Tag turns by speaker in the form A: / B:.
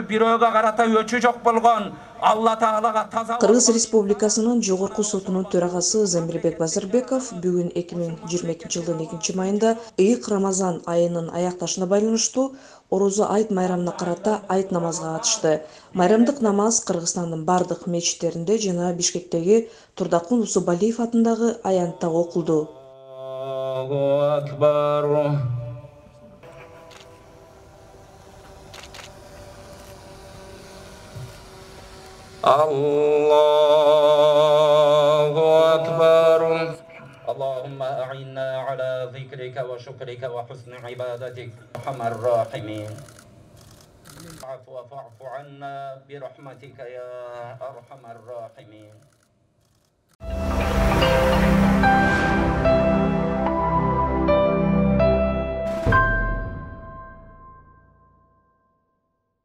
A: бирөөгө карата өчү жок болгон Алла Таалага таза.
B: Кыргыз Республикасынын Жогорку сотунун төрагасы Замирбек Базарбеков бүгүн 2022-жылдын 2-майында ыйык Рамазан айынын аякташына байланыштуу Орозо айт майрамына карата айт намазга катышты. Майрамдык намаз Кыргызстандын бардык мечиттеринде жана Бишкектеги Турдакун Усубалиев атындагы аянтта окулду.
A: Allahu Akbar. Allahu Akbar. Allahumma a'inna ala zikrika wa shukrika wa husni ibadatik. Arhamar rahimin. Fa'fu anna bi rahmatika ya arhamar rahimin.